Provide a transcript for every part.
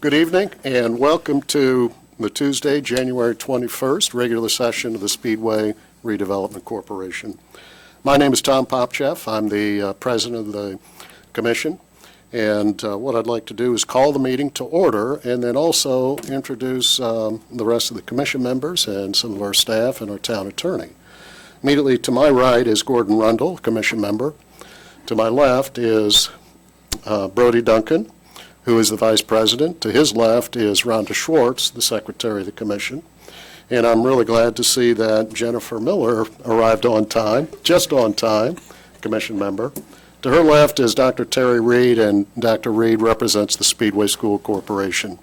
Good evening and welcome to the Tuesday, January 21st, regular session of the Speedway Redevelopment Corporation. My name is Tom Popcheff. I'm the president of the commission, and what I'd like to do is call the meeting to order and then also introduce the rest of the commission members and some of our staff and our town attorney. Immediately to my right is Gordon Rundle, commission member. To my left is Brody Duncan, who is the vice president. To his left is Rhonda Schwartz, the secretary of the commission. And I'm really glad to see that Jennifer Miller arrived on time, just on time, commission member. To her left is Dr. Terry Reed, and Dr. Reed represents the Speedway School Corporation.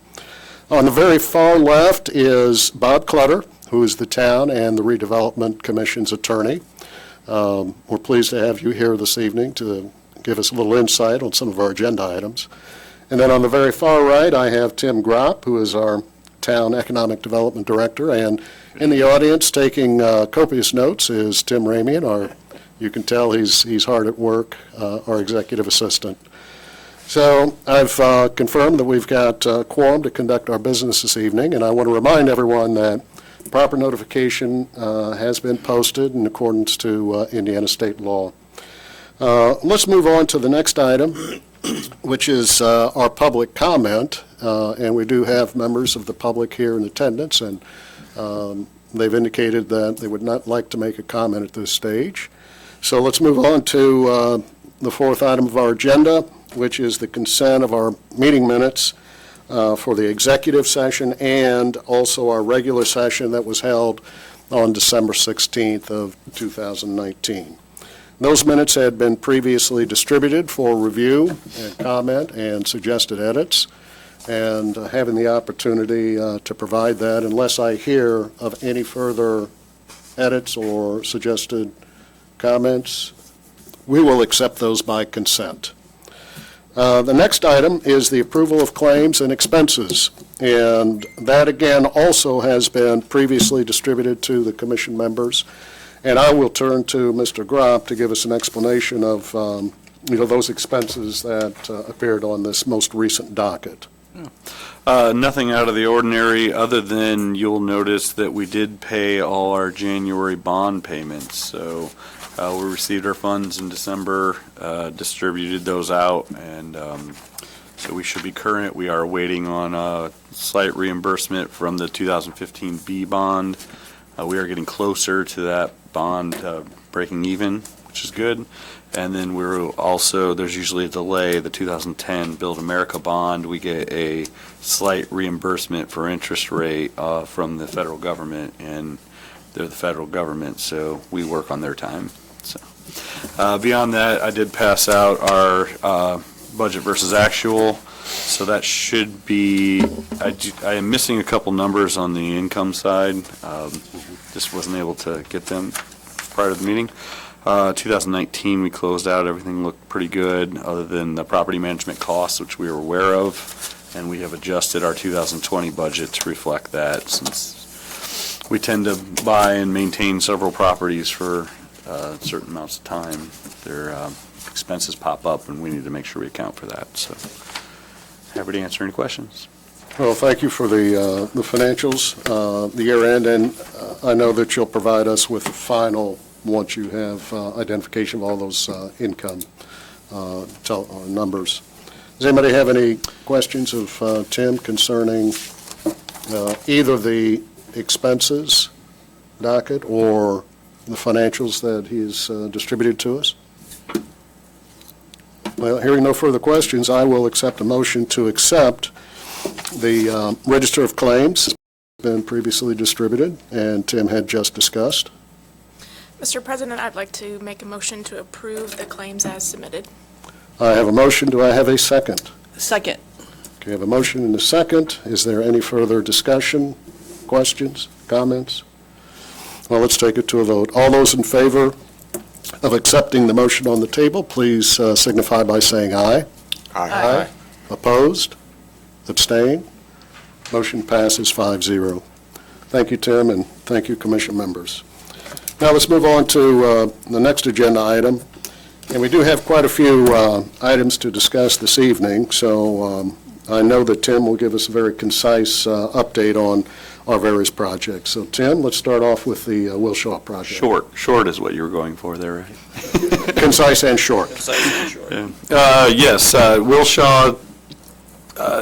On the very far left is Bob Clutter, who is the town and the Redevelopment Commission's attorney. We're pleased to have you here this evening to give us a little insight on some of our agenda items. And then on the very far right, I have Tim Gropp, who is our Town Economic Development Director. And in the audience taking copious notes is Tim Ramian, you can tell he's hard at work, our executive assistant. So I've confirmed that we've got quorum to conduct our business this evening, and I want to remind everyone that proper notification has been posted in accordance to Indiana state law. Let's move on to the next item, which is our public comment, and we do have members of the public here in attendance, and they've indicated that they would not like to make a comment at this stage. So let's move on to the fourth item of our agenda, which is the consent of our meeting minutes for the executive session and also our regular session that was held on December 16th of 2019. Those minutes had been previously distributed for review and comment and suggested edits, and having the opportunity to provide that, unless I hear of any further edits or suggested comments, we will accept those by consent. The next item is the approval of claims and expenses, and that again also has been previously distributed to the commission members. And I will turn to Mr. Gropp to give us an explanation of those expenses that appeared on this most recent docket. Nothing out of the ordinary, other than you'll notice that we did pay all our January bond payments. So we received our funds in December, distributed those out, and so we should be current. We are waiting on a slight reimbursement from the 2015 B bond. We are getting closer to that bond breaking even, which is good. And then we're also, there's usually a delay, the 2010 Build America bond, we get a slight reimbursement for interest rate from the federal government, and they're the federal government, so we work on their time. So beyond that, I did pass out our budget versus actual, so that should be, I am missing a couple numbers on the income side. Just wasn't able to get them prior to the meeting. 2019, we closed out. Everything looked pretty good, other than the property management costs, which we were aware of, and we have adjusted our 2020 budget to reflect that, since we tend to buy and maintain several properties for certain amounts of time. Their expenses pop up, and we need to make sure we account for that. So, happy to answer any questions. Well, thank you for the financials, the year end, and I know that you'll provide us with the final once you have identification of all those income numbers. Does anybody have any questions of Tim concerning either the expenses docket or the financials that he's distributed to us? Well, hearing no further questions, I will accept a motion to accept the Register of Claims has been previously distributed, and Tim had just discussed. Mr. President, I'd like to make a motion to approve the claims as submitted. I have a motion. Do I have a second? Second. Okay, I have a motion and a second. Is there any further discussion, questions, comments? Well, let's take it to a vote. All those in favor of accepting the motion on the table, please signify by saying aye. Aye. Opposed? Abstain? Motion passes 5-0. Thank you, Tim, and thank you, commission members. Now let's move on to the next agenda item. And we do have quite a few items to discuss this evening, so I know that Tim will give us a very concise update on our various projects. So Tim, let's start off with the Wilshaw project. Short is what you were going for there, right? Concise and short. Yes, Wilshaw,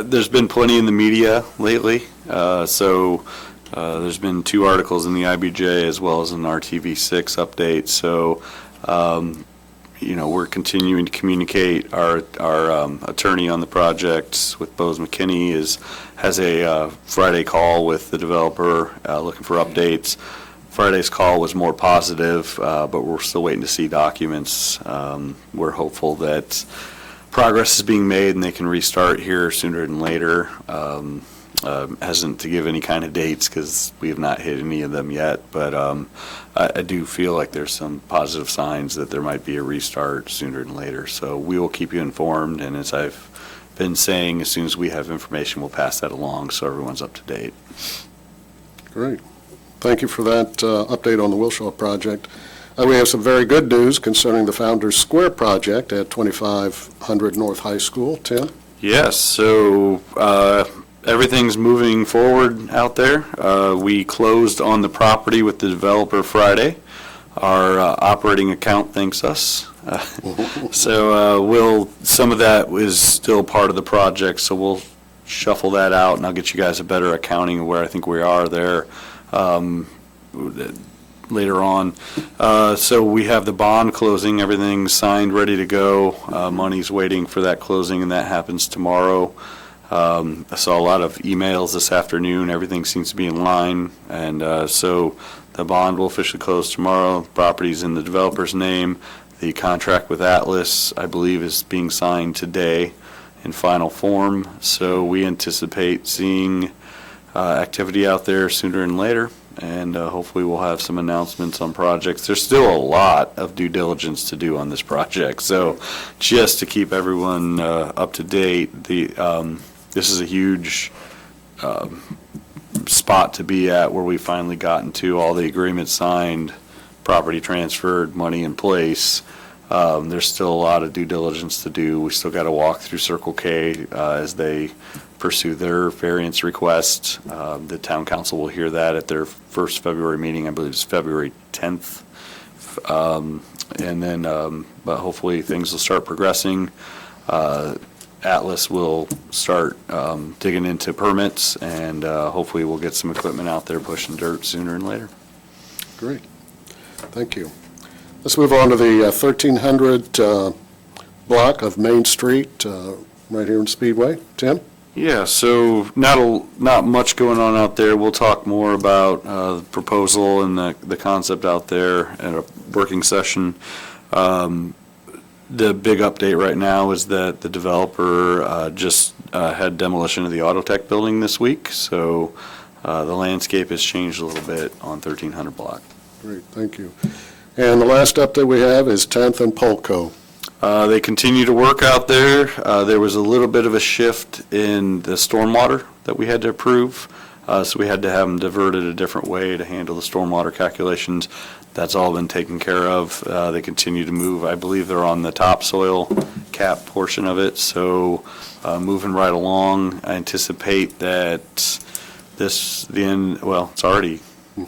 there's been plenty in the media lately. There's been 2 articles in the IBJ as well as an RTV6 update. So, we're continuing to communicate. Our attorney on the project with Bose McKinney has a Friday call with the developer looking for updates. Friday's call was more positive, but we're still waiting to see documents. We're hopeful that progress is being made and they can restart here sooner than later. Hesitant to give any kind of dates because we have not hit any of them yet, but I do feel like there's some positive signs that there might be a restart sooner than later. So we will keep you informed, and as I've been saying, as soon as we have information, we'll pass that along so everyone's up to date. Great. Thank you for that update on the Wilshaw project. We have some very good news concerning the Founders Square project at 2500 North High School. Tim? Yes, so everything's moving forward out there. We closed on the property with the developer Friday. Our operating account thanks us. Some of that is still part of the project, so we'll shuffle that out, and I'll get you guys a better accounting of where I think we are there later on. So we have the bond closing, everything's signed, ready to go. Money's waiting for that closing, and that happens tomorrow. I saw a lot of emails this afternoon. Everything seems to be in line, and so the bond will officially close tomorrow. The property's in the developer's name. The contract with Atlas, I believe, is being signed today in final form. So we anticipate seeing activity out there sooner than later, and hopefully we'll have some announcements on projects. There's still a lot of due diligence to do on this project, so just to keep everyone up to date, this is a huge spot to be at where we finally gotten to all the agreements signed, property transferred, money in place. There's still a lot of due diligence to do. We still got to walk through Circle K as they pursue their variance request. The town council will hear that at their first February meeting. I believe it's February 10th. But hopefully things will start progressing. Atlas will start digging into permits, and hopefully we'll get some equipment out there pushing dirt sooner than later. Great. Thank you. Let's move on to the 1300 block of Main Street right here in Speedway. Tim? Yeah, so not much going on out there. We'll talk more about the proposal and the concept out there at a working session. The big update right now is that the developer just had demolition of the Auto Tech building this week, so the landscape has changed a little bit on 1300 block. Great, thank you. And the last update we have is 10th and Polco. They continue to work out there. There was a little bit of a shift in the stormwater that we had to approve, so we had to have them diverted a different way to handle the stormwater calculations. That's all been taken care of. They continue to move. I believe they're on the topsoil cap portion of it, so moving right along. I anticipate that it's already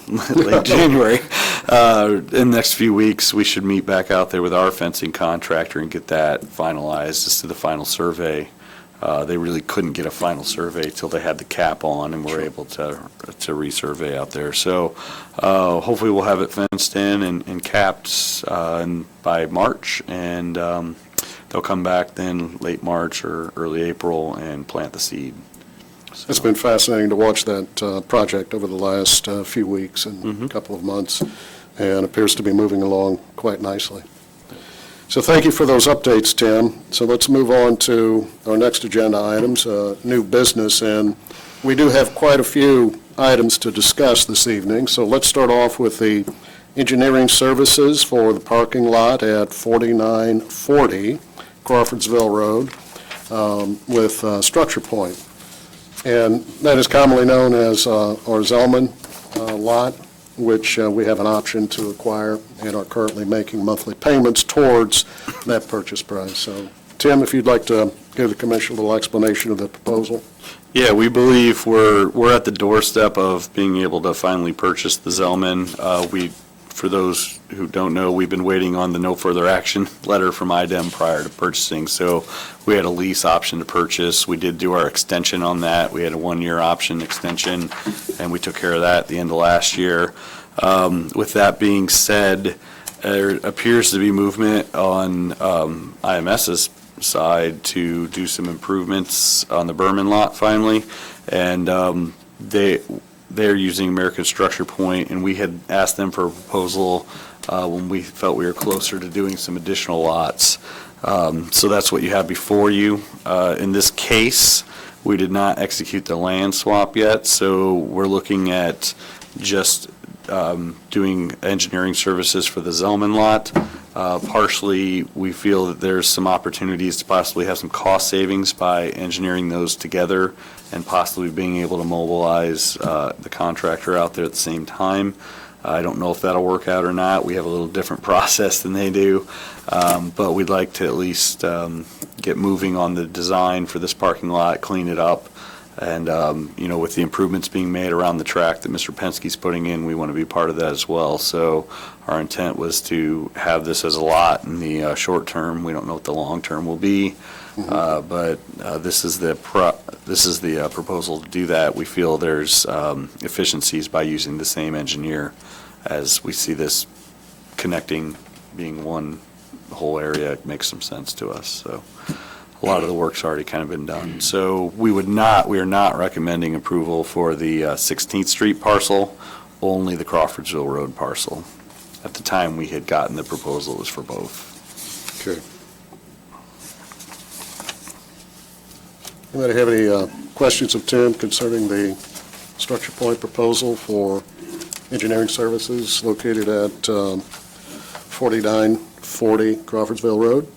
late January. In the next few weeks, we should meet back out there with our fencing contractor and get that finalized as to the final survey. They really couldn't get a final survey till they had the cap on and were able to resurvey out there. So hopefully we'll have it fenced in and capped by March, and they'll come back then late March or early April and plant the seed. So it's been fascinating to watch that project over the last few weeks and couple of months, and appears to be moving along quite nicely. So thank you for those updates, Tim. So let's move on to our next agenda items, new business, and we do have quite a few items to discuss this evening. So let's start off with the engineering services for the parking lot at 4940 Crawfordsville Road with Structure Point. And that is commonly known as our Zellman lot, which we have an option to acquire and are currently making monthly payments towards that purchase price. So, Tim, if you'd like to give give the commission a little explanation of the proposal? Yeah, we believe we're at the doorstep of being able to finally purchase the Zellman. For those who don't know, we've been waiting on the no further action letter from IDEM prior to purchasing. So we had a lease option to purchase. We did do our extension on that. We had a 1-year option extension, and we took care of that at the end of last year. With that being said, there appears to be movement on IMS's side to do some improvements on the Berman lot finally, and they're using American Structure Point, and we had asked them for a proposal when we felt we were closer to doing some additional lots. So that's what you have before you. In this case, we did not execute the land swap yet, so we're looking at just doing engineering services for the Zellman lot. Partially, we feel that there's some opportunities to possibly have some cost savings by engineering those together and possibly being able to mobilize the contractor out there at the same time. I don't know if that'll work out or not. We have a little different process than they do, but we'd like to at least get moving on the design for this parking lot, clean it up, and with the improvements being made around the track that Mr. Penske's putting in, we want to be part of that as well. So our intent was to have this as a lot in the short term. We don't know what the long term will be, but this is the proposal to do that. We feel there's efficiencies by using the same engineer, as we see this connecting, being one whole area. It makes some sense to us. So a lot of the work's already kind of been done. So we are not recommending approval for the 16th Street parcel, only the Crawfordsville Road parcel. At the time we had gotten the proposal, it was for both. Okay. Anybody have any questions of Tim concerning the Structure Point proposal for engineering services located at 4940 Crawfordsville Road?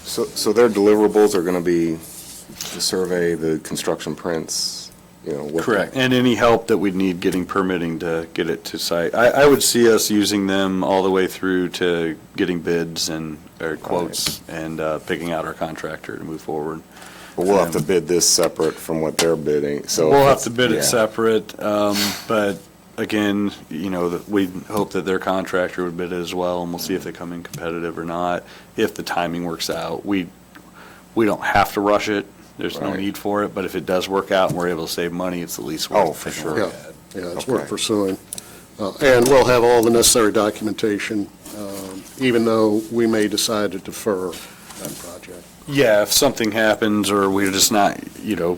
So their deliverables are going to be the survey, the construction prints, Correct. And any help that we'd need getting permitting to get it to site. I would see us using them all the way through to getting bids or quotes and picking out our contractor to move forward. But we'll have to bid this separate from what they're bidding. So We'll have to bid it yeah. separate, but again, we hope that their contractor would bid it as well, and we'll see if they come in competitive or not, if the timing works out. We don't have to rush it. There's no Right. need for it, but if it does work out and we're able to save money, it's at least worth Oh, for taking a sure. look Yeah, at. it's Okay. worth pursuing. And we'll have all the necessary documentation, even though we may decide to defer that project. Yeah, if something happens or we're just not,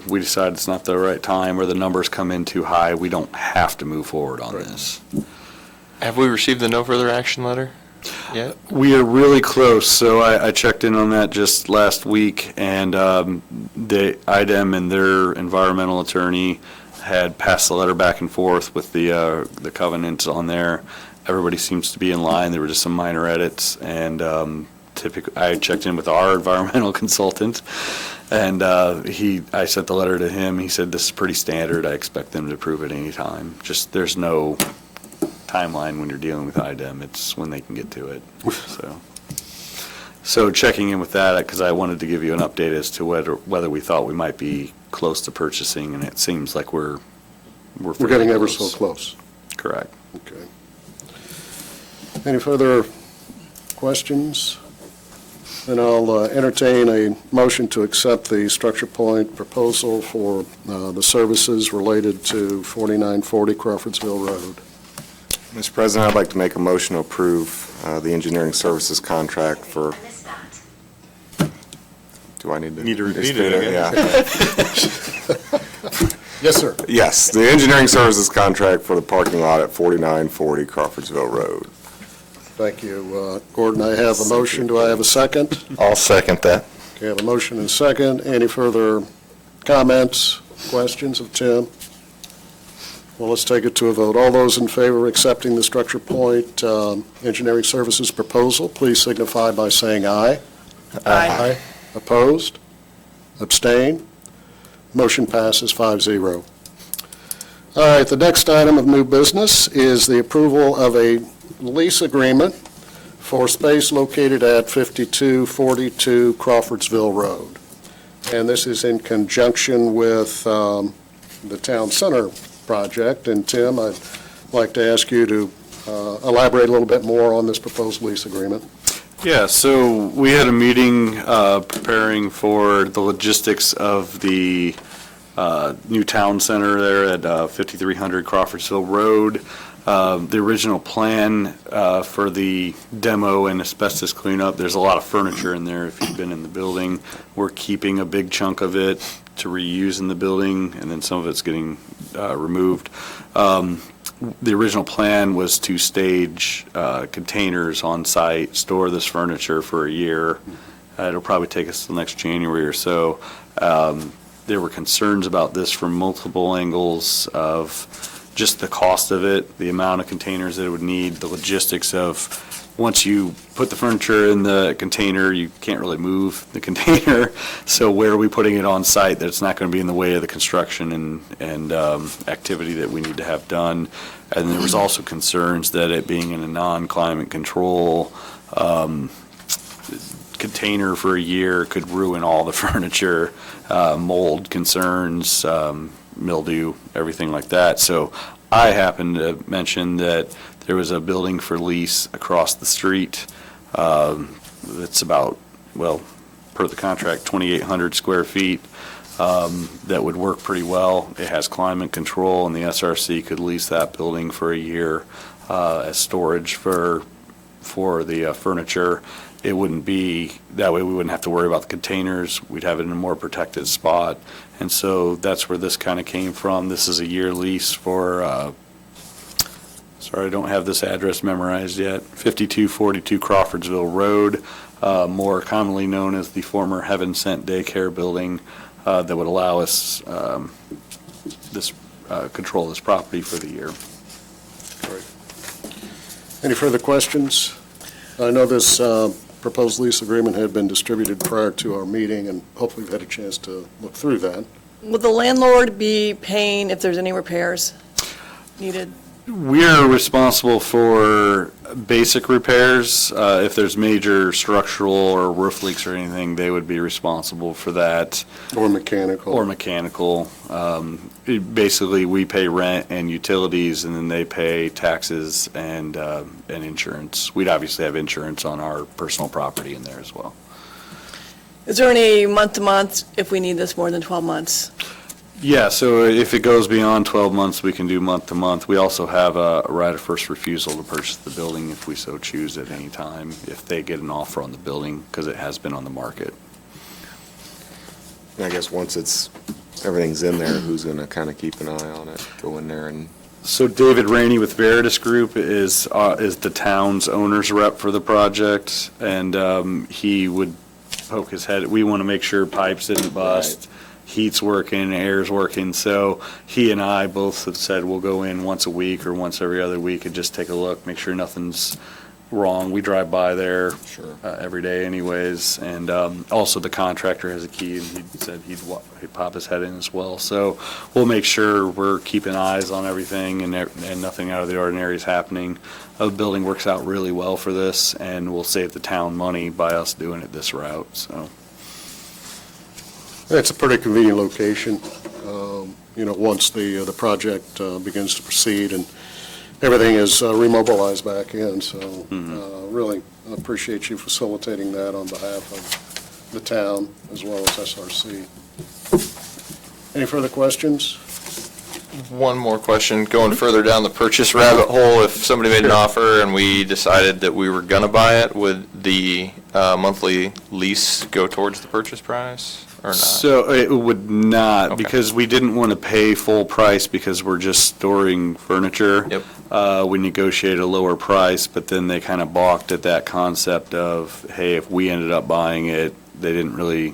we decide it's not the right time or the numbers come in too high, we don't have to move forward on this. Have we received the no further action letter yet? We are really close, so I checked in on that just last week, and the IDEM and their environmental attorney had passed the letter back and forth with the covenants on there. Everybody seems to be in line. There were just some minor edits, and I checked in with our environmental consultant, and I sent the letter to him. He said, this is pretty standard. I expect them to approve it any time. Just, there's no timeline when you're dealing with IDEM. It's when they can get to it. So checking in with that, because I wanted to give you an update as to whether we thought we might be close to purchasing, and it seems like we're We're fairly getting ever so close. Correct. Okay. Any further questions? And I'll entertain a motion to accept the Structure Point proposal for the services related to 4940 Crawfordsville Road. Mr. President, I'd like to make a motion to approve the engineering services contract for. Do I need to? Need to repeat just it again. Yeah. Yes, sir. Yes, the engineering services contract for the parking lot at 4940 Crawfordsville Road. Thank you, Gordon. I have a motion. Do I have a second? I'll second that. Okay, I have a motion and a second. Any further comments, questions of Tim? Well, let's take it to a vote. All those in favor of accepting the Structure Point Engineering Services proposal, please signify by saying aye. Aye. Opposed? Abstain? Motion passes 5-0. All right, the next item of new business is the approval of a lease agreement for space located at 5242 Crawfordsville Road. And this is in conjunction with the Town Center project. And Tim, I'd like to ask you to elaborate a little bit more on this proposed lease agreement. Yeah, so we had a meeting preparing for the logistics of the new town center there at 5300 Crawfordsville Road. The original plan for the demo and asbestos cleanup, there's a lot of furniture in there if you've been in the building. We're keeping a big chunk of it to reuse in the building, and then some of it's getting removed. The original plan was to stage containers on site, store this furniture for a year. It'll probably take us till next January or so. There were concerns about this from multiple angles of just the cost of it, the amount of containers that it would need, the logistics of once you put the furniture in the container, you can't really move the container. So where are we putting it on site that's not going to be in the way of the construction and activity that we need to have done? And there was also concerns that it being in a non-climate control container for a year could ruin all the furniture, mold concerns, mildew, everything like that. So I happened to mention that there was a building for lease across the street that's about, well, per the contract, 2,800 square feet that would work pretty well. It has climate control, and the SRC could lease that building for a year as storage for the furniture. It wouldn't be, that way we wouldn't have to worry about the containers. We'd have it in a more protected spot. And so that's where this kind of came from. This is a year lease for, sorry, I don't have this address memorized yet, 5242 Crawfordsville Road, more commonly known as the former Heaven Sent Daycare building, that would allow us control this property for the year. Any further questions? I know this proposed lease agreement had been distributed prior to our meeting, and hopefully you've had a chance to look through that. Will the landlord be paying if there's any repairs needed? We're responsible for basic repairs. If there's major structural or roof leaks or anything, they would be responsible for that. Or mechanical. Or mechanical. Basically, we pay rent and utilities, and then they pay taxes and insurance. We'd obviously have insurance on our personal property in there as well. Is there any month-to-month if we need this more than 12 months? Yeah, so if it goes beyond 12 months, we can do month-to-month. We also have a right of first refusal to purchase the building if we so choose at any time, if they get an offer on the building, because it has been on the market. And I guess once everything's in there, who's going to kind of keep an eye on it, go in there and... So David Rainey with Veritas Group is the town's owner's rep for the project, and he would poke his head. We want to make sure pipes didn't bust. Right. Heat's working, air's working, so he and I both have said we'll go in once a week or once every other week and just take a look, make sure nothing's wrong. We drive by there every day anyways, and also the contractor has a key, and he said he'd pop his head in as well. So we'll make sure we're keeping eyes on everything and nothing out of the ordinary is happening. The building works out really well for this, and we'll save the town money by us doing it this route, so. It's a pretty convenient location, once the project begins to proceed and everything is remobilized back in. So really appreciate you facilitating that on behalf of the town as well as SRC. Any further questions? One more question, going further down the purchase rabbit hole, if somebody made an offer and we decided that we were going to buy it, would the monthly lease go towards the purchase price or not? So it would not, Okay. because we didn't want to pay full price because we're just storing furniture. Yep. We negotiated a lower price, but then they kind of balked at that concept of, hey, if we ended up buying it, they didn't really,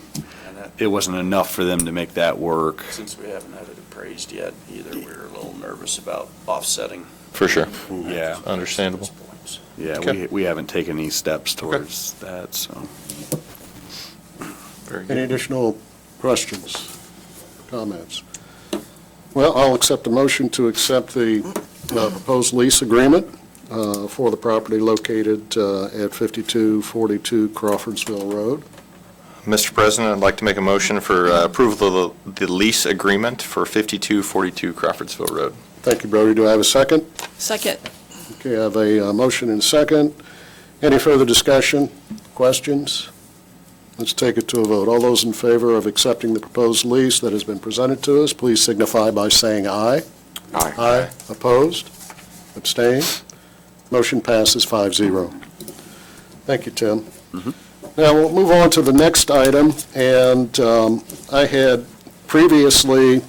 it wasn't enough for them to make that work. Since we haven't had it appraised yet either, we're a little nervous about offsetting. For sure. Yeah, Understandable. yeah, Okay. we haven't taken any steps towards that, so. Very Any good. additional questions, comments? Well, I'll accept a motion to accept the proposed lease agreement for the property located at 5242 Crawfordsville Road. Mr. President, I'd like to make a motion for approval of the lease agreement for 5242 Crawfordsville Road. Thank you, Brody. Do I have a second? Second. Okay, I have a motion and a second. Any further discussion, questions? Let's take it to a vote. All those in favor of accepting the proposed lease that has been presented to us, please signify by saying aye. Aye. Aye. Opposed? Abstained? Motion passes 5-0. Thank you, Tim. Now, we'll move on to the next item, and I had previously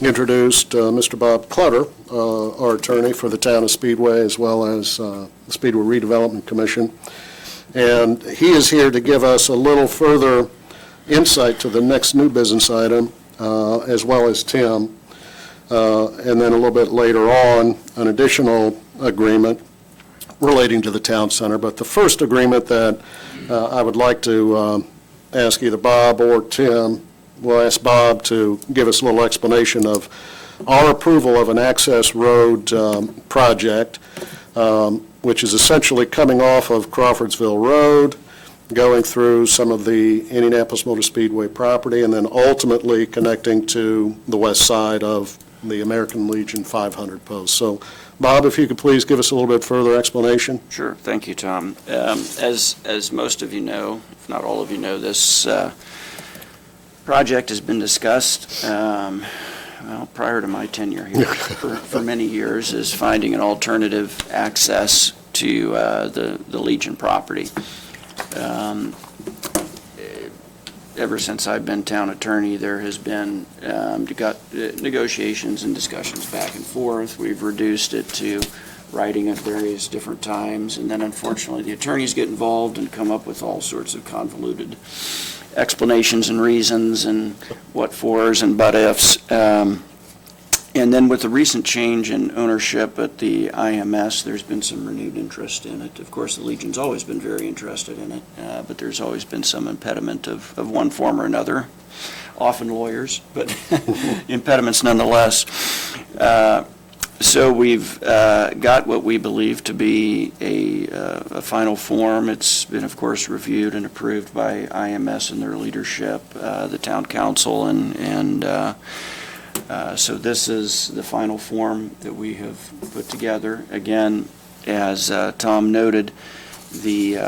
introduced Mr. Bob Clutter, our attorney for the town of Speedway, as well as the Speedway Redevelopment Commission. And he is here to give us a little further insight to the next new business item, as well as Tim. And then a little bit later on, an additional agreement relating to the town center. But the first agreement that I would like to ask either Bob or Tim, we'll ask Bob to give us a little explanation of our approval of an access road project, which is essentially coming off of Crawfordsville Road, going through some of the Indianapolis Motor Speedway property, and then ultimately connecting to the west side of the American Legion 500 post. So, Bob, if you could please give us a little bit further explanation. Sure, thank you, Tom. As most of you know, if not all of you know, this project has been discussed, prior to my tenure here for many years, is finding an alternative access to the Legion property. Ever since I've been town attorney, there has been negotiations and discussions back and forth. We've reduced it to writing at various different times, and then unfortunately the attorneys get involved and come up with all sorts of convoluted explanations and reasons and what fors and but ifs. And then with the recent change in ownership at the IMS, there's been some renewed interest in it. Of course, the Legion's always been very interested in it, but there's always been some impediment of one form or another, often lawyers, but impediments nonetheless. So we've got what we believe to be a final form. It's been, of course, reviewed and approved by IMS and their leadership, the town council, and so this is the final form that we have put together. Again, as Tom noted, the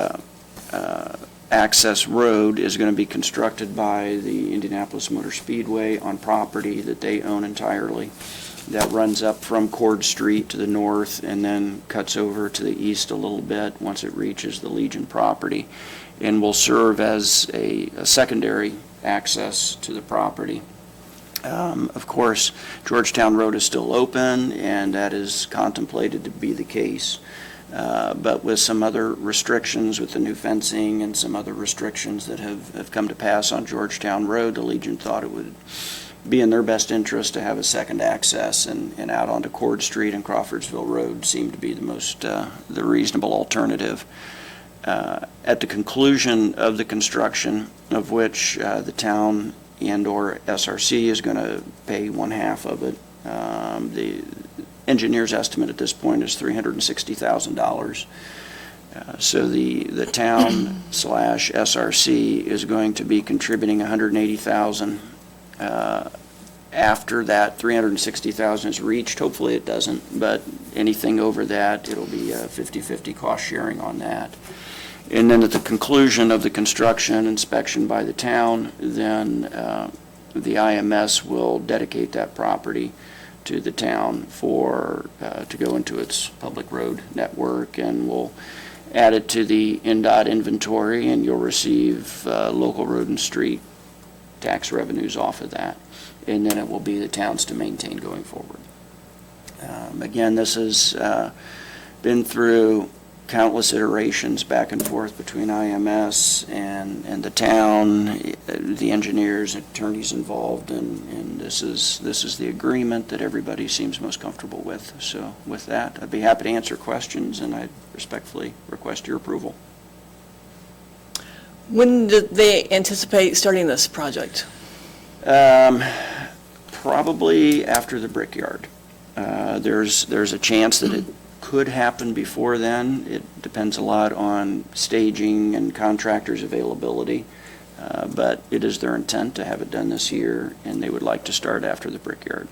access road is going to be constructed by the Indianapolis Motor Speedway on property that they own entirely. That runs up from Cord Street to the north and then cuts over to the east a little bit once it reaches the Legion property, and will serve as a secondary access to the property. Of course, Georgetown Road is still open, and that is contemplated to be the case. But with some other restrictions with the new fencing and some other restrictions that have come to pass on Georgetown Road, the Legion thought it would be in their best interest to have a second access, and out onto Cord Street and Crawfordsville Road seemed to be the reasonable alternative. At the conclusion of the construction, of which the town and/or SRC is going to pay one half of it. The engineer's estimate at this point is $360,000. So the town / SRC is going to be contributing $180,000. After that $360,000 is reached, hopefully it doesn't, but anything over that, it'll be a 50-50 cost sharing on that. And then at the conclusion of the construction inspection by the town, then the IMS will dedicate that property to the town to go into its public road network, and will add it to the NDOT inventory, and you'll receive local road and street tax revenues off of that. And then it will be the town's to maintain going forward. Again, this has been through countless iterations back and forth between IMS and the town, the engineers, attorneys involved, and this is the agreement that everybody seems most comfortable with. So with that, I'd be happy to answer questions, and I respectfully request your approval. When did they anticipate starting this project? Probably after the Brickyard. There's a chance that it could happen before then. It depends a lot on staging and contractors' availability. But it is their intent to have it done this year, and they would like to start after the Brickyard,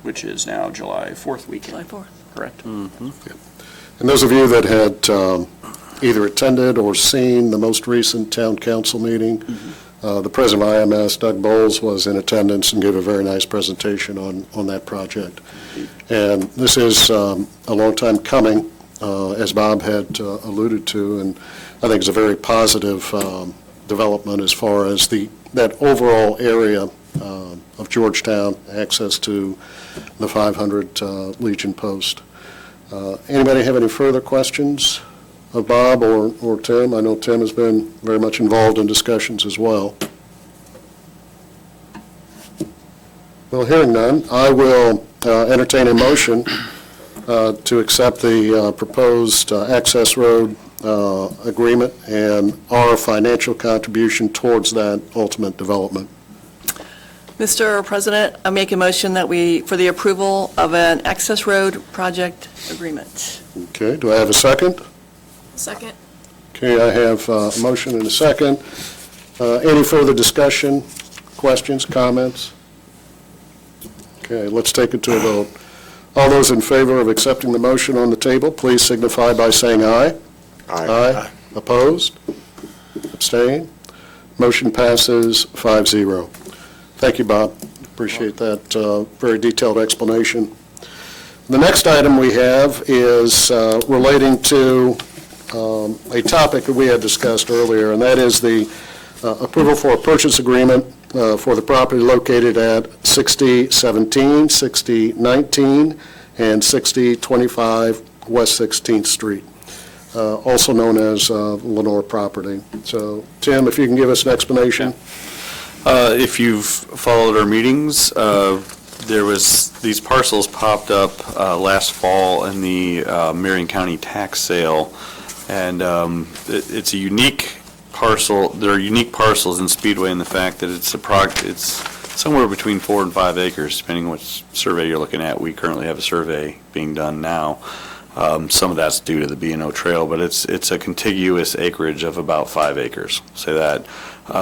which is now July 4th weekend. July 4th. Correct. And those of you that had either attended or seen the most recent town council meeting, the president of IMS, Doug Bowles, was in attendance and gave a very nice presentation on that project. And this is a long time coming, as Bob had alluded to, and I think it's a very positive development as far as that overall area of Georgetown, access to the 500 Legion Post. Anybody have any further questions of Bob or Tim? I know Tim has been very much involved in discussions as well. Well, hearing none, I will entertain a motion to accept the proposed access road agreement and our financial contribution towards that ultimate development. Mr. President, I make a motion that for the approval of an access road project agreement. Okay, do I have a second? Second. Okay, I have a motion and a second. Any further discussion, questions, comments? Okay, let's take it to a vote. All those in favor of accepting the motion on the table, please signify by saying aye. Aye. Opposed? Abstain? Motion passes 5-0. Thank you, Bob. Appreciate that very detailed explanation. The next item we have is relating to a topic that we had discussed earlier, and that is the approval for a purchase agreement for the property located at 6017, 6019, and 6025 West 16th Street, also known as Lenore property. So, Tim, if you can give us an explanation. If you've followed our meetings, these parcels popped up last fall in the Marion County tax sale, and it's a unique parcel. There are unique parcels in Speedway in the fact that it's somewhere between 4 and 5 acres, depending on which survey you're looking at. We currently have a survey being done now. Some of that's due to the B&O Trail, but it's a contiguous acreage of about 5 acres, say that,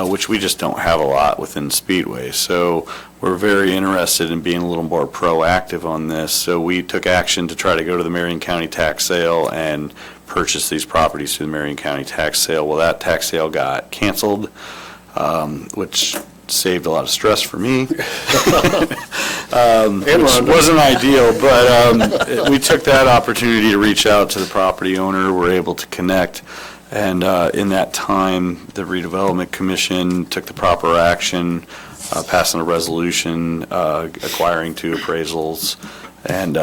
which we just don't have a lot within Speedway. So we're very interested in being a little more proactive on this. So we took action to try to go to the Marion County tax sale and purchase these properties through the Marion County tax sale. Well, that tax sale got canceled, which saved a lot of stress for me. Which wasn't ideal, but we took that opportunity to reach out to the property owner. We're able to connect, and in that time, the Redevelopment Commission took the proper action, passing a resolution, acquiring 2 appraisals, and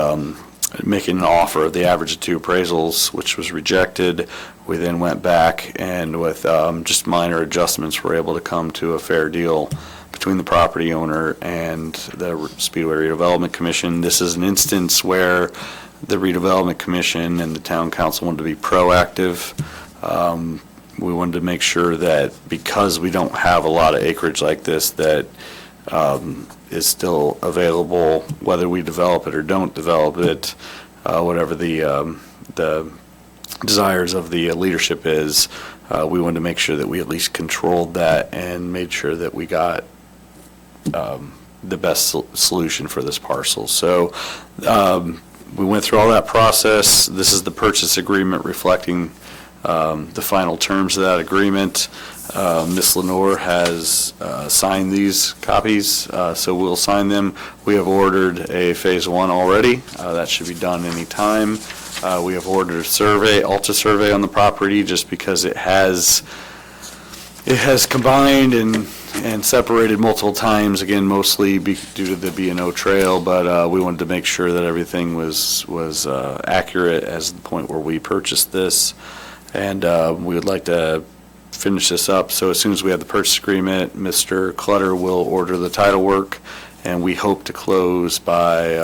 making an offer of the average of 2 appraisals, which was rejected. We then went back and with just minor adjustments, were able to come to a fair deal between the property owner and the Speedway Redevelopment Commission. This is an instance where the Redevelopment Commission and the Town Council wanted to be proactive. We wanted to make sure that because we don't have a lot of acreage like this, that is still available, whether we develop it or don't develop it, whatever the desires of the leadership is. We wanted to make sure that we at least controlled that and made sure that we got the best solution for this parcel. So we went through all that process. This is the purchase agreement reflecting the final terms of that agreement. Ms. Lenore has signed these copies, so we'll sign them. We have ordered a Phase 1 already. That should be done any time. We have ordered a survey, Alta survey on the property, just because it has combined and separated multiple times, again, mostly due to the B&O Trail, but we wanted to make sure that everything was accurate as the point where we purchased this. And we would like to finish this up. So as soon as we have the purchase agreement, Mr. Clutter will order the title work, and we hope to close by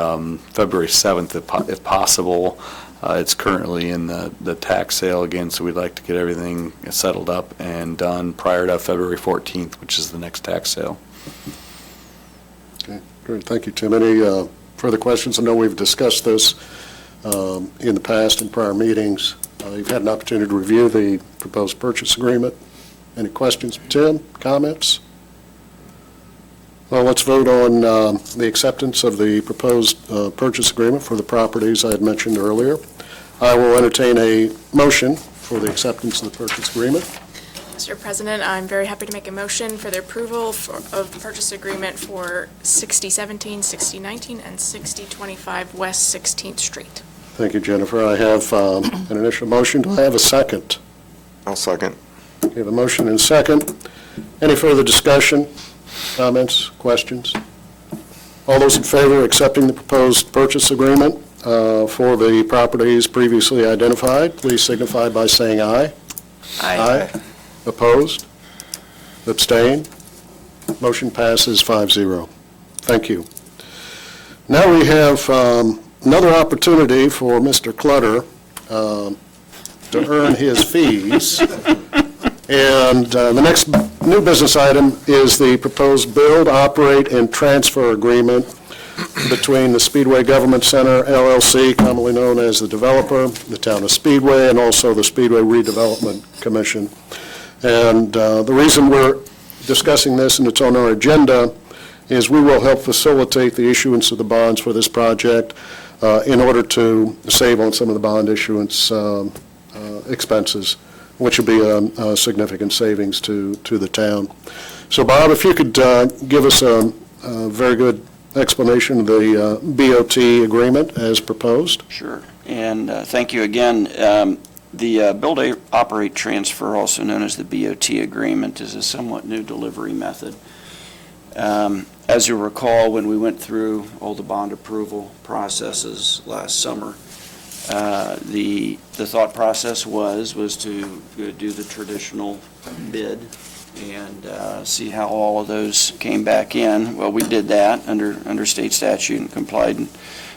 February 7th if possible. It's currently in the tax sale again, so we'd like to get everything settled up and done prior to February 14th, which is the next tax sale. Okay, great. Thank you, Tim. Any further questions? I know we've discussed this in the past in prior meetings. You've had an opportunity to review the proposed purchase agreement. Any questions? Tim, comments? Well, let's vote on the acceptance of the proposed purchase agreement for the properties I had mentioned earlier. I will entertain a motion for the acceptance of the purchase agreement. Mr. President, I'm very happy to make a motion for the approval of the purchase agreement for 6017, 6019, and 6025 West 16th Street. Thank you, Jennifer. I have an initial motion. Do I have a second? I'll second. We have a motion and a second. Any further discussion, comments, questions? All those in favor of accepting the proposed purchase agreement for the properties previously identified, please signify by saying aye. Aye. Opposed? Abstain? Motion passes 5-0. Thank you. Now we have another opportunity for Mr. Clutter to earn his fees. And the next new business item is the proposed build, operate, and transfer agreement between the Speedway Government Center LLC, commonly known as the developer, the town of Speedway, and also the Speedway Redevelopment Commission. And the reason we're discussing this and it's on our agenda is we will help facilitate the issuance of the bonds for this project in order to save on some of the bond issuance expenses, which will be a significant savings to the town. So Bob, if you could give us a very good explanation of the BOT agreement as proposed. Sure. And thank you again. The BuildOperateTransfer, also known as the BOT agreement, is a somewhat new delivery method. As you recall, when we went through all the bond approval processes last summer, the thought process was to do the traditional bid and see how all of those came back in. Well, we did that under state statute and complied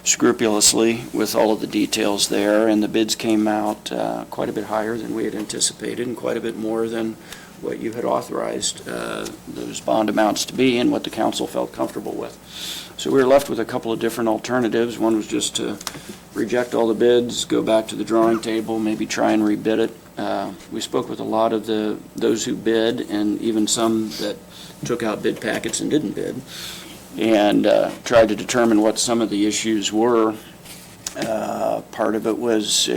scrupulously with all of the details there, and the bids came out quite a bit higher than we had anticipated and quite a bit more than what you had authorized those bond amounts to be and what the council felt comfortable with. So we were left with a couple of different alternatives. One was just to reject all the bids, go back to the drawing table, maybe try and rebid it. We spoke with a lot of those who bid and even some that took out bid packets and didn't bid, and tried to determine what some of the issues were. Part of it was,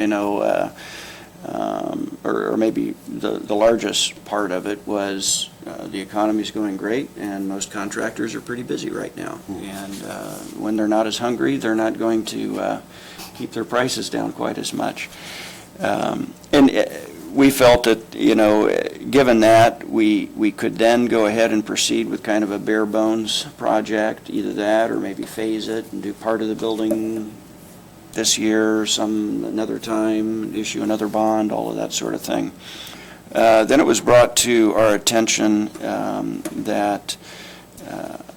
or maybe the largest part of it was the economy's going great and most contractors are pretty busy right now. And when they're not as hungry, they're not going to keep their prices down quite as much. And we felt that, given that, we could then go ahead and proceed with kind of a bare bones project, either that or maybe phase it and do part of the building this year, some another time, issue another bond, all of that sort of thing. Then it was brought to our attention that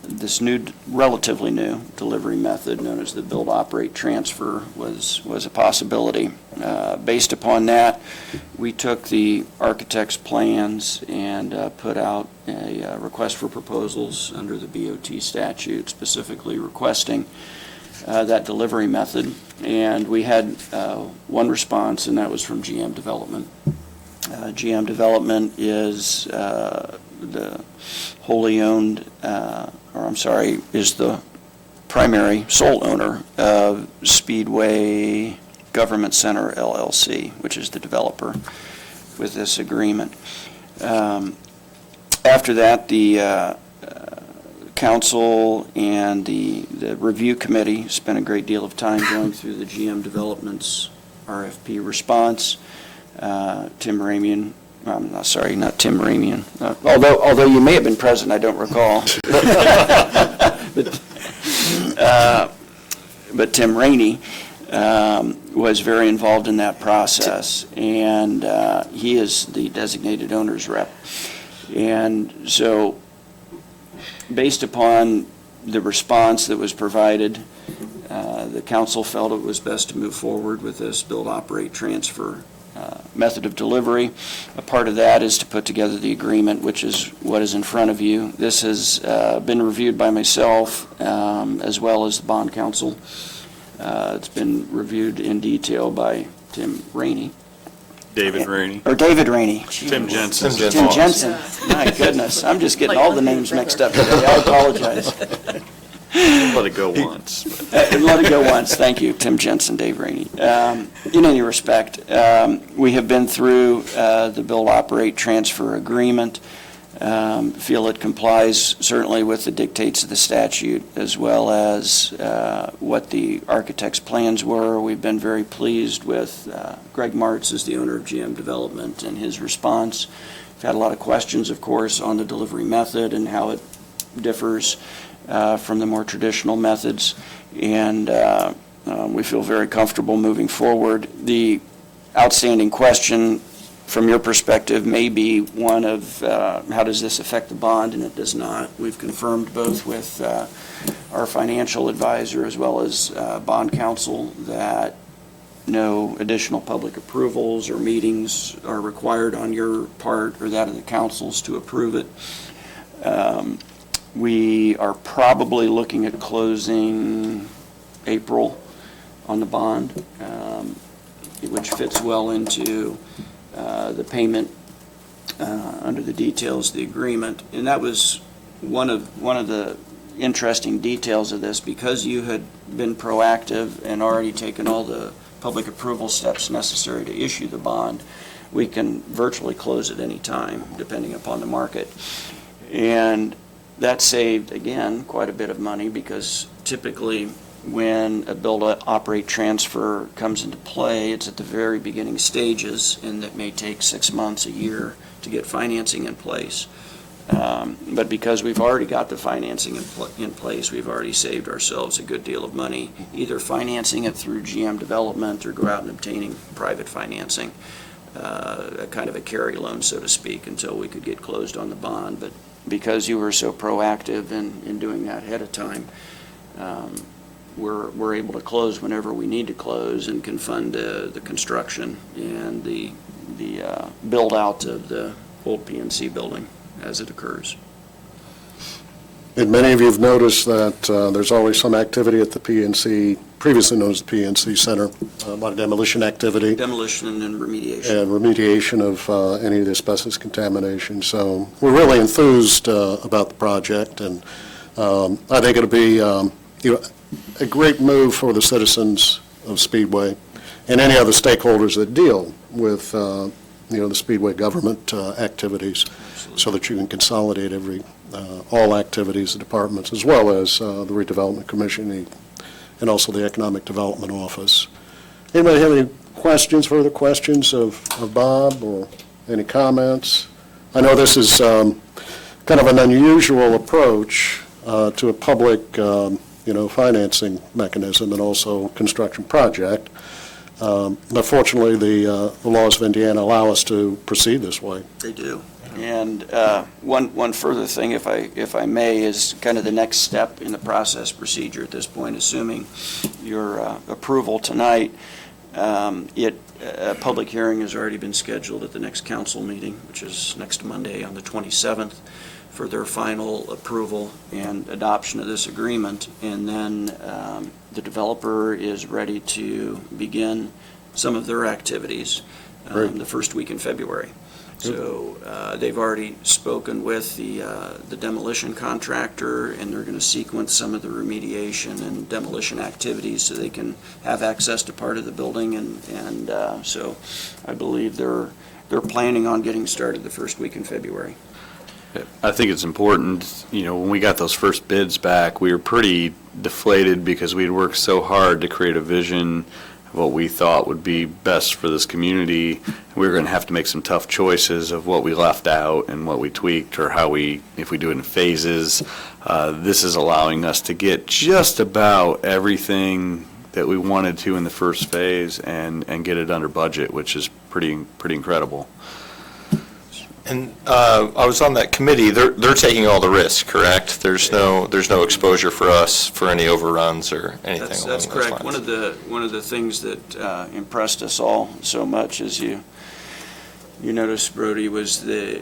this relatively new delivery method known as the BuildOperateTransfer was a possibility. Based upon that, we took the architect's plans and put out a request for proposals under the BOT statute, specifically requesting that delivery method. And we had one response, and that was from GM Development. GM Development is the wholly owned, is the primary sole owner of Speedway Government Center LLC, which is the developer with this agreement. After that, the council and the review committee spent a great deal of time going through the GM Development's RFP response. Tim Ramian, not Tim Ramian, although you may have been present, I don't recall. But Tim Rainey was very involved in that process, and he is the designated owner's rep. And so, based upon the response that was provided, the council felt it was best to move forward with this BuildOperateTransfer method of delivery. A part of that is to put together the agreement, which is what is in front of you. This has been reviewed by myself as well as the bond counsel. It's been reviewed in detail by Tim Rainey. David Rainey. Or David Rainey. Tim Jensen. Tim Jensen. My goodness, I'm just getting all the names mixed up today. I apologize. Let it go once. Let it go once. Thank you, Tim Jensen, Dave Rainey. In any respect, we have been through the Build-Operate-Transfer Agreement. Feel it complies certainly with the dictates of the statute as well as what the architect's plans were. We've been very pleased with Greg Martz, as the owner of GM Development, and his response. We've had a lot of questions, of course, on the delivery method and how it differs from the more traditional methods, and we feel very comfortable moving forward. The outstanding question from your perspective may be one of how does this affect the bond, and it does not. We've confirmed both with our financial advisor as well as bond counsel that no additional public approvals or meetings are required on your part or that of the councils to approve it. We are probably looking at closing April on the bond, which fits well into the payment under the details of the agreement. And that was one of the interesting details of this, because you had been proactive and already taken all the public approval steps necessary to issue the bond. We can virtually close at any time, depending upon the market. And that saved, again, quite a bit of money, because typically when a build-operate-transfer comes into play, it's at the very beginning stages, and that may take 6 months, a year to get financing in place. But because we've already got the financing in place, we've already saved ourselves a good deal of money, either financing it through GM Development or go out and obtaining private financing, a kind of a carry loan, so to speak, until we could get closed on the bond. But because you were so proactive in doing that ahead of time, we're able to close whenever we need to close and can fund the construction and the build-out of the old PNC building as it occurs. And many of you have noticed that there's always some activity at the PNC, previously known as the PNC Center, a lot of demolition activity. Demolition and remediation. And remediation of any of the asbestos contamination. So we're really enthused about the project, and I think it'll be a great move for the citizens of Speedway and any other stakeholders that deal with the Speedway government activities, so that you can consolidate all activities, the departments, as well as the Redevelopment Commission and also the Economic Development Office. Anybody have any further questions of Bob, or any comments? I know this is kind of an unusual approach to a public financing mechanism and also construction project. But fortunately, the laws of Indiana allow us to proceed this way. They do. And one further thing, if I may, is kind of the next step in the process procedure at this point, assuming your approval tonight. A public hearing has already been scheduled at the next council meeting, which is next Monday on the 27th, for their final approval and adoption of this agreement. And then the developer is ready to begin some of their activities the first week in February. So they've already spoken with the demolition contractor, and they're going to sequence some of the remediation and demolition activities so they can have access to part of the building. And so I believe they're planning on getting started the first week in February. I think it's important, when we got those first bids back, we were pretty deflated because we'd worked so hard to create a vision of what we thought would be best for this community. We were going to have to make some tough choices of what we left out and what we tweaked, or if we do it in phases. This is allowing us to get just about everything that we wanted to in the first phase and get it under budget, which is pretty incredible. And I was on that committee. They're taking all the risk, correct? There's no exposure for us for any overruns or anything along those lines. That's correct. One of the things that impressed us all so much, as you noticed, Brody, was the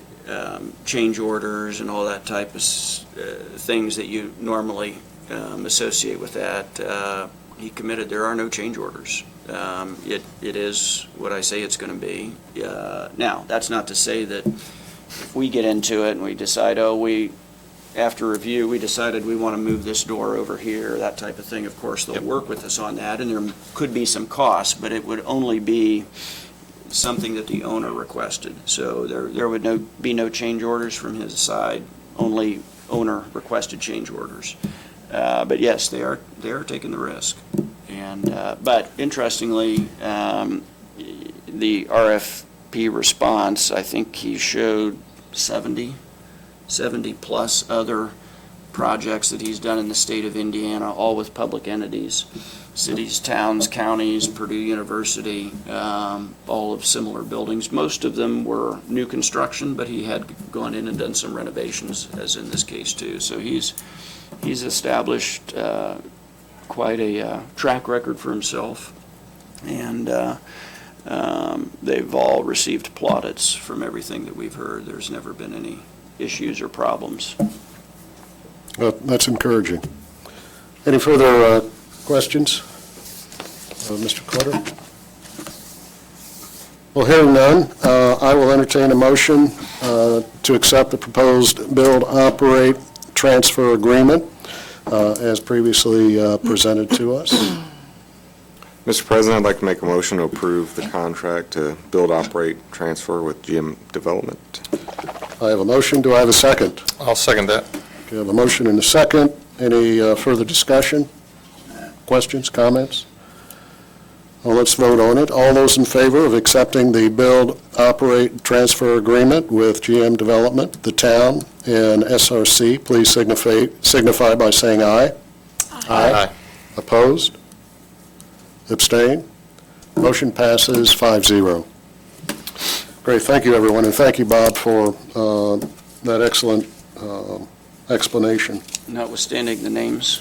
change orders and all that type of things that you normally associate with that. He committed there are no change orders. It is what I say it's going to be. Now, that's not to say that if we get into it and we decide, after review, we decided we want to move this door over here, that type of thing, of course, they'll work with us on that, and there could be some costs, but it would only be something that the owner requested. So there would be no change orders from his side, only owner-requested change orders. But yes, they are taking the risk. And but interestingly, the RFP response, I think he showed 70-plus other projects that he's done in the state of Indiana, all with public entities, cities, towns, counties, Purdue University, all of similar buildings. Most of them were new construction, but he had gone in and done some renovations, as in this case too. So he's established quite a track record for himself, and they've all received plaudits from everything that we've heard. There's never been any issues or problems. That's encouraging. Any further questions? Mr. Clutter? Well, hearing none, I will entertain a motion to accept the proposed build-operate-transfer agreement as previously presented to us. Mr. President, I'd like to make a motion to approve the contract to build, operate, transfer with GM Development. I have a motion. Do I have a second? I'll second that. Okay, I have a motion and a second. Any further discussion? Questions, comments? Well, let's vote on it. All those in favor of accepting the build, operate, transfer agreement with GM Development, the town, and SRC, please signify by saying aye. Aye. Opposed? Abstain? Motion passes 5-0. Great, thank you, everyone, and thank you, Bob, for that excellent explanation. Notwithstanding the names.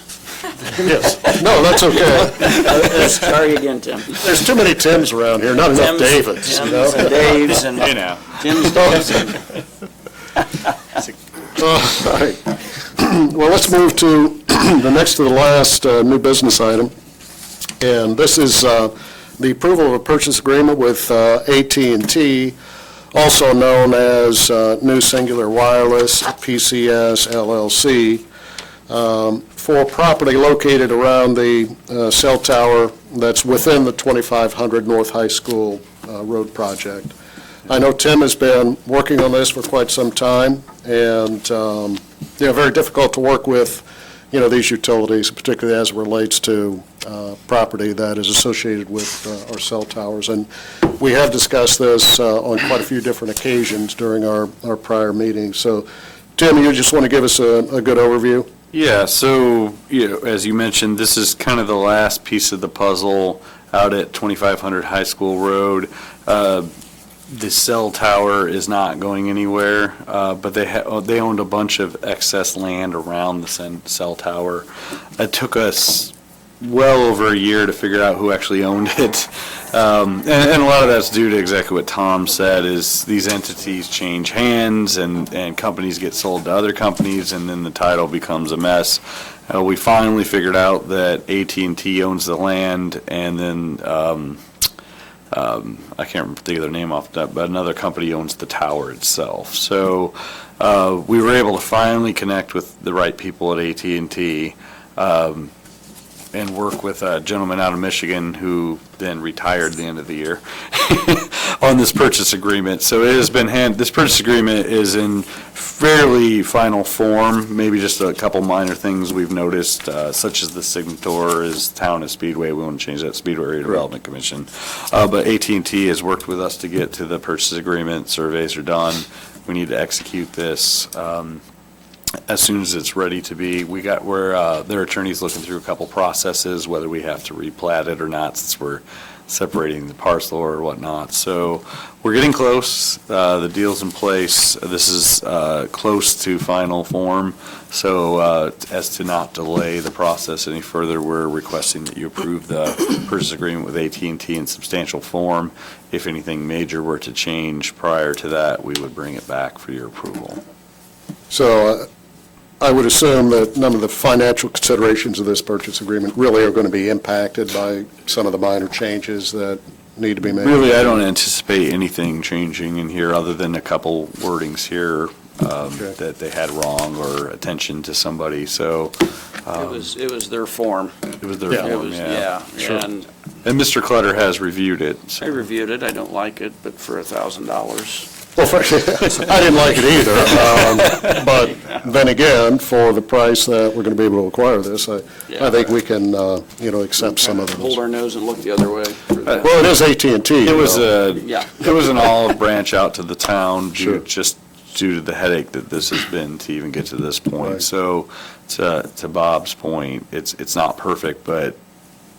Yes, no, that's okay. Sorry again, Tim. There's too many Tims around here, not enough Davids, you know? Tims and Daves and You know. Tims, Daves, and All right. Well, let's move to the next to the last new business item, and this is the approval of a purchase agreement with at&t, also known as New Singular Wireless, PCS LLC, for property located around the cell tower that's within the 2500 North High School road project. I know Tim has been working on this for quite some time, and, very difficult to work with, these utilities, particularly as it relates to property that is associated with our cell towers. And we have discussed this on quite a few different occasions during our prior meetings. So, Tim, you just want to give us a good overview? Yeah, so, as you mentioned, this is kind of the last piece of the puzzle out at 2500 High School Road. The cell tower is not going anywhere, but they owned a bunch of excess land around the cell tower. It took us well over a year to figure out who actually owned it. And a lot of that's due to exactly what Tom said, is these entities change hands and companies get sold to other companies, and then the title becomes a mess. We finally figured out that at&t owns the land, and then I can't think of their name off the top, but another company owns the tower itself. So we were able to finally connect with the right people at at&t and work with a gentleman out of Michigan who then retired at the end of the year on this purchase agreement. So it has been this purchase agreement is in fairly final form, maybe just a couple minor things we've noticed, such as the signator is Town of Speedway. We want to change that, Speedway Redevelopment Commission. But at&t has worked with us to get to the purchase agreement. Surveys are done. We need to execute this. As soon as it's ready to be, their attorney's looking through a couple processes, whether we have to replat it or not, since we're separating the parcel or whatnot. So we're getting close. The deal's in place. This is close to final form. So as to not delay the process any further, we're requesting that you approve the purchase agreement with at&t in substantial form. If anything major were to change prior to that, we would bring it back for your approval. So I would assume that none of the financial considerations of this purchase agreement really are going to be impacted by some of the minor changes that need to be made. Really, I don't anticipate anything changing in here other than a couple wordings here Okay. that they had wrong or attention to somebody, so It was their form. it was their Yeah. It form, was, yeah. Sure. and And Mr. Clutter has reviewed it. I so- reviewed it, I don't like it, but for $1,000. Well, I didn't like it either, but then again, for the price that we're going to be able to acquire this, I think we can, accept some of Hold those. our nose and look the other way. for that. Well, it is AT&T. It was Yeah. it was an olive branch out to the town Sure. just due to the headache that this has been to even get to this point. Right. So to Bob's point, it's not perfect, but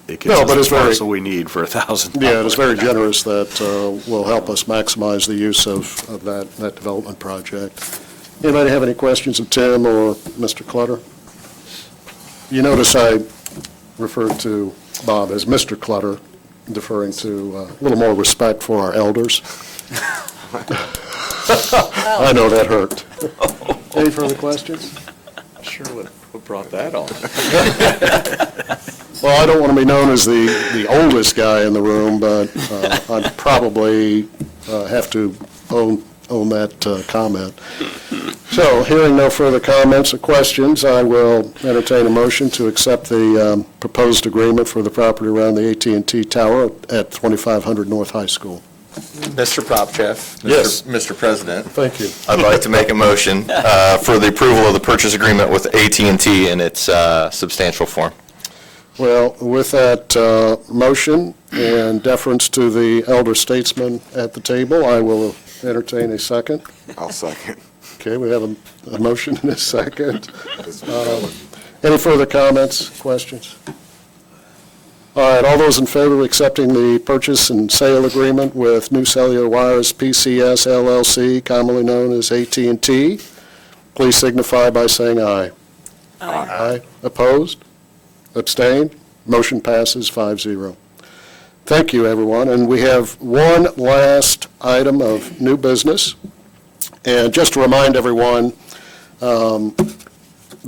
it No, gives but us it's the very- parcel we need for $1,000. Yeah, it is very generous that will help us maximize the use of that development project. Anybody have any questions of Tim or Mr. Clutter? You notice I referred to Bob as Mr. Clutter, deferring to a little more respect for our elders. I know that hurt. Any further questions? Sure, what brought that on? Well, I don't want to be known as the oldest guy in the room, but I'd probably have to own that comment. So, hearing no further comments or questions, I will entertain a motion to accept the proposed agreement for the property around the at&t Tower at 2500 North High School. Mr. Popcheff? Yes. Mr. President? Thank you. I'd like to make a motion for the approval of the purchase agreement with at&t in its substantial form. Well, with that motion and deference to the elder statesman at the table, I will entertain a second. I'll second. Okay, we have a motion and a second. Any further comments, questions? All right, all those in favor of accepting the purchase and sale agreement with New Cellular Wires PCS LLC, commonly known as at&t, please signify by saying aye. Aye. Opposed? Abstained? Motion passes 5-0. Thank you, everyone. And we have one last item of new business. And just to remind everyone, the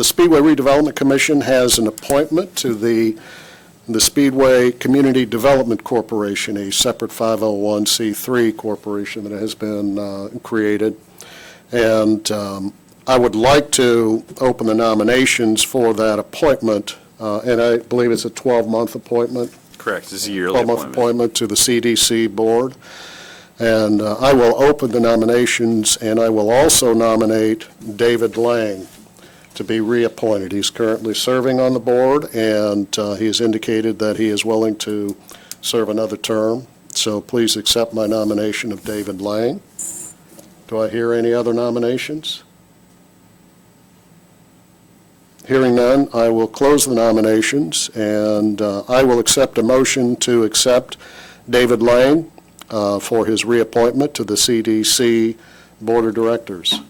Speedway Redevelopment Commission has an appointment to the Speedway Community Development Corporation, a separate 501c3 corporation that has been created. And I would like to open the nominations for that appointment, and I believe it's a 12-month appointment. Correct, it's a yearly 12-month appointment. appointment to the CDC Board. And I will open the nominations, and I will also nominate David Lang to be reappointed. He's currently serving on the board, and he has indicated that he is willing to serve another term. So please accept my nomination of David Lang. Do I hear any other nominations? Hearing none, I will close the nominations, and I will accept a motion to accept David Lang for his reappointment to the CDC Board of Directors.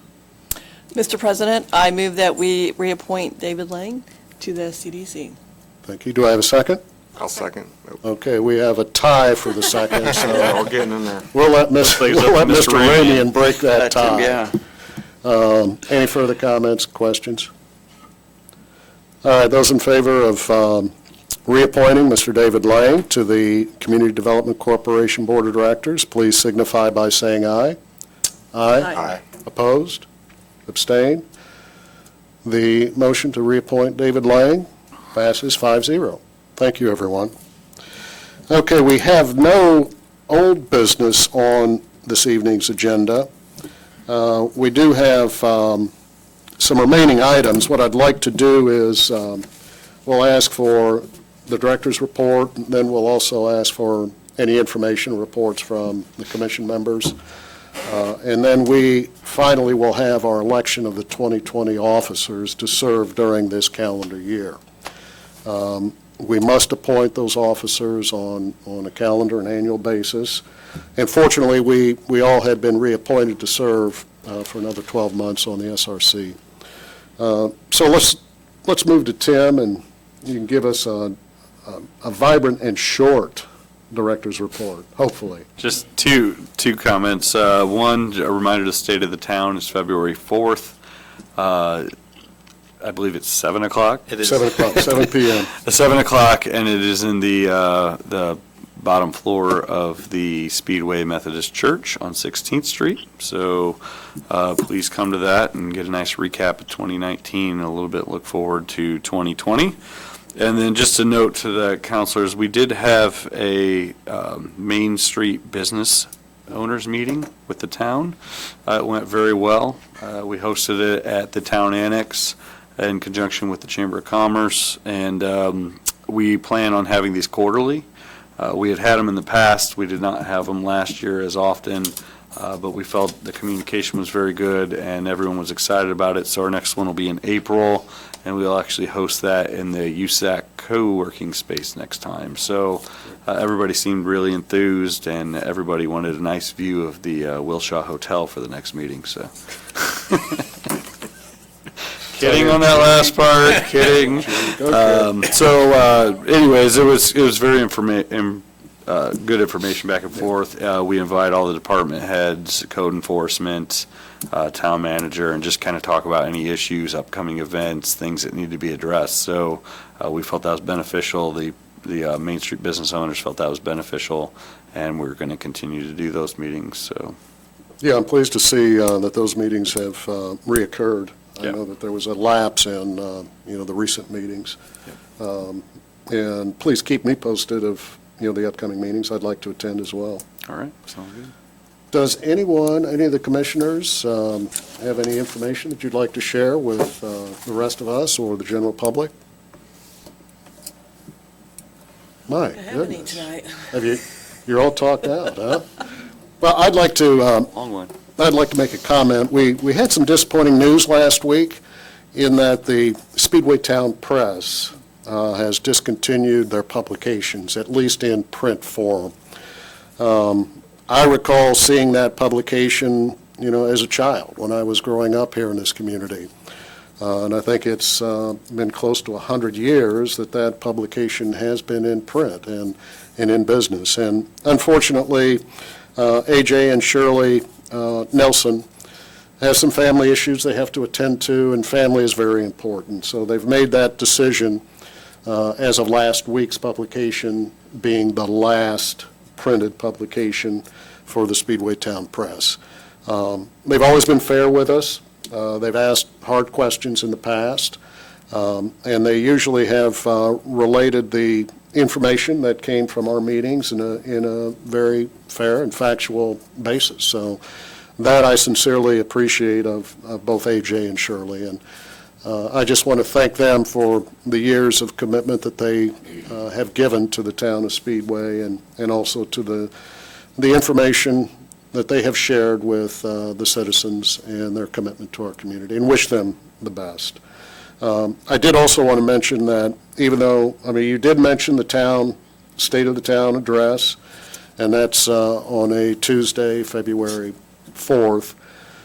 Mr. President, I move that we reappoint David Lang to the CDC. Thank you. Do I have a second? I'll second. Okay, we have a tie for the second, We're so all getting in there. we'll let Leaves up to Mr. Mr. Ramian. Ramian break that tie. Yeah. Any further comments, questions? All right, those in favor of reappointing Mr. David Lang to the Community Development Corporation Board of Directors, please signify by saying aye. Aye. Aye. Opposed? Abstained? The motion to reappoint David Lang passes 5-0. Thank you, everyone. Okay, we have no old business on this evening's agenda. We do have some remaining items. What I'd like to do is we'll ask for the director's report, and then we'll also ask for any information reports from the commission members. And then we finally will have our election of the 2020 officers to serve during this calendar year. We must appoint those officers on a calendar and annual basis. And fortunately, we all had been reappointed to serve for another 12 months on the SRC. So let's move to Tim, and you can give us a vibrant and short director's report, hopefully. Just two comments. One, a reminder to the state of the town is February 4th. I believe it's 7 o'clock. It is. 7 o'clock, 7 p.m. 7 o'clock, and it is in the bottom floor of the Speedway Methodist Church on 16th Street. So please come to that and get a nice recap of 2019 and a little bit look forward to 2020. And then just a note to the counselors, we did have a Main Street business owners meeting with the town. It went very well. We hosted it at the town annex in conjunction with the Chamber of Commerce, and we plan on having these quarterly. We had them in the past. We did not have them last year as often, but we felt the communication was very good and everyone was excited about it. So our next one will be in April, and we'll actually host that in the USAC co-working space next time. So everybody seemed really enthused, and everybody wanted a nice view of the Wilshaw Hotel for the next meeting, so. Kidding on that last part, kidding. Anyways, it was very good information back and forth. We invite all the department heads, code enforcement, town manager, and just kind of talk about any issues, upcoming events, things that need to be addressed. So we felt that was beneficial. The Main Street business owners felt that was beneficial, and we're going to continue to do those meetings, so. Yeah, I'm pleased to see that those meetings have reoccurred. I Yeah. know that there was a lapse in, the recent meetings. And please keep me posted of, the upcoming meetings. I'd like to attend as well. All right, sounds good. Does any of the commissioners have any information that you'd like to share with the rest of us or the general public? My I haven't eaten goodness. tonight. Have you, you're all talked out, huh? Well, I'd like to Long one. make a comment. We had some disappointing news last week in that the Speedway Town Press has discontinued their publications, at least in print form. I recall seeing that publication, as a child when I was growing up here in this community. And I think it's been close to 100 years that publication has been in print and in business. And unfortunately, AJ and Shirley Nelson have some family issues they have to attend to, and family is very important. So they've made that decision as of last week's publication being the last printed publication for the Speedway Town Press. They've always been fair with us. They've asked hard questions in the past, and they usually have related the information that came from our meetings in a very fair and factual basis. So that I sincerely appreciate of both AJ and Shirley. And I just want to thank them for the years of commitment that they have given to the town of Speedway and also to the information that they have shared with the citizens and their commitment to our community, and wish them the best. I did also want to mention that even though, you did mention the State of the Town address, and that's on a Tuesday, February 4th.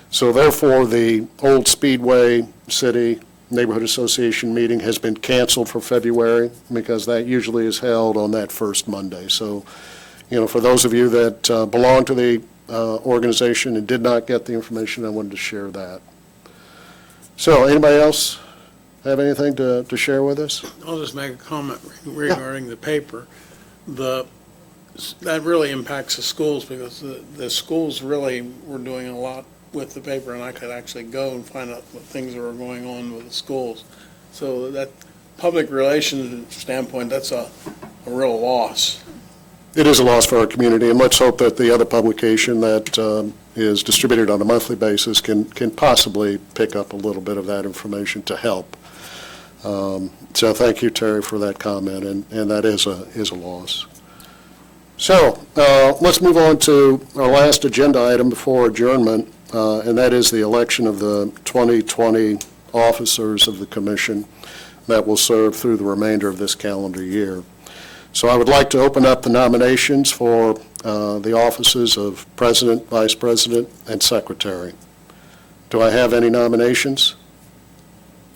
So therefore, the old Speedway City Neighborhood Association meeting has been canceled for February because that usually is held on that first Monday. So, for those of you that belong to the organization and did not get the information, I wanted to share that. So, anybody else have anything to share with us? I'll just make a comment regarding the paper. That really impacts the schools because the schools really were doing a lot with the paper, and I could actually go and find out what things that were going on with the schools. So that public relations standpoint, that's a real loss. It is a loss for our community, and let's hope that the other publication that is distributed on a monthly basis can possibly pick up a little bit of that information to help. So thank you, Terry, for that comment, and that is a loss. So let's move on to our last agenda item before adjournment, and that is the election of the 2020 officers of the commission that will serve through the remainder of this calendar year. So I would like to open up the nominations for the offices of President, Vice President, and Secretary. Do I have any nominations?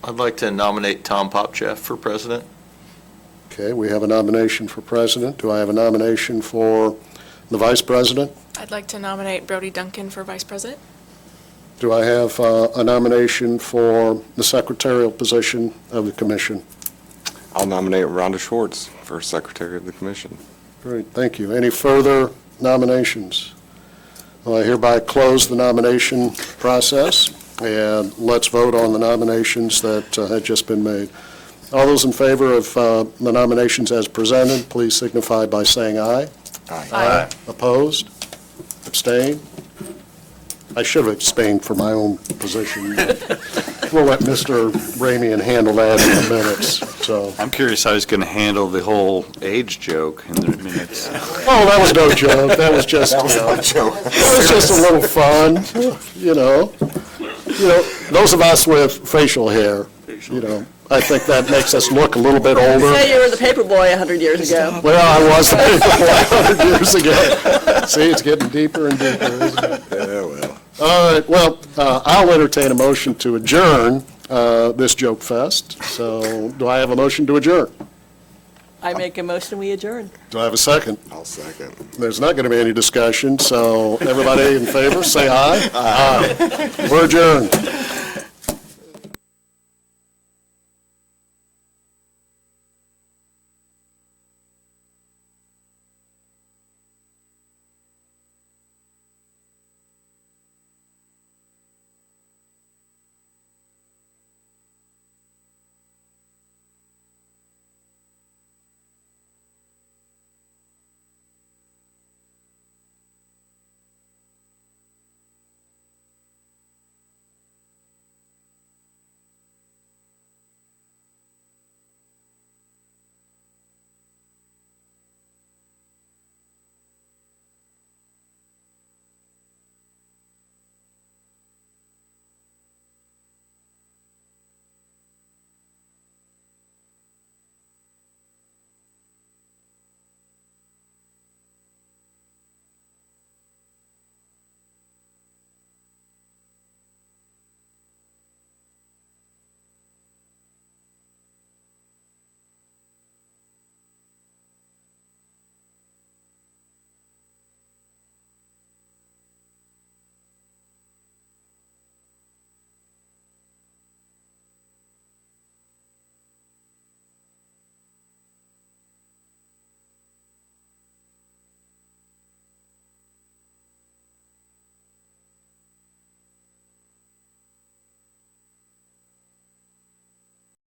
I'd like to nominate Tom Popcheff for president. Okay, we have a nomination for President. Do I have a nomination for the Vice President? I'd like to nominate Brody Duncan for Vice President. Do I have a nomination for the secretarial position of the commission? I'll nominate Rhonda Schwartz for Secretary of the Commission. Great, thank you. Any further nominations? Well, I hereby close the nomination process, and let's vote on the nominations that had just been made. All those in favor of the nominations as presented, please signify by saying aye. Aye. Opposed? Abstain? I should have abstained for my own position. We'll let Mr. Ramian handle that in the minutes, so. I'm curious how he's going to handle the whole age joke in the minutes. Oh, that was no joke. That was just, that was just a little fun, you know. Those of us with facial hair, I think that makes us look a little bit older. Say you were the paper boy 100 years ago. Well, I was the paper boy 100 years ago. See, it's getting deeper and deeper, isn't it? Yeah, well. All right, well, I'll entertain a motion to adjourn this joke fest. So do I have a motion to adjourn? I make a motion, we adjourn. Do I have a second? I'll second. There's not going to be any discussion, so everybody in favor, say aye. Aye. We're adjourned.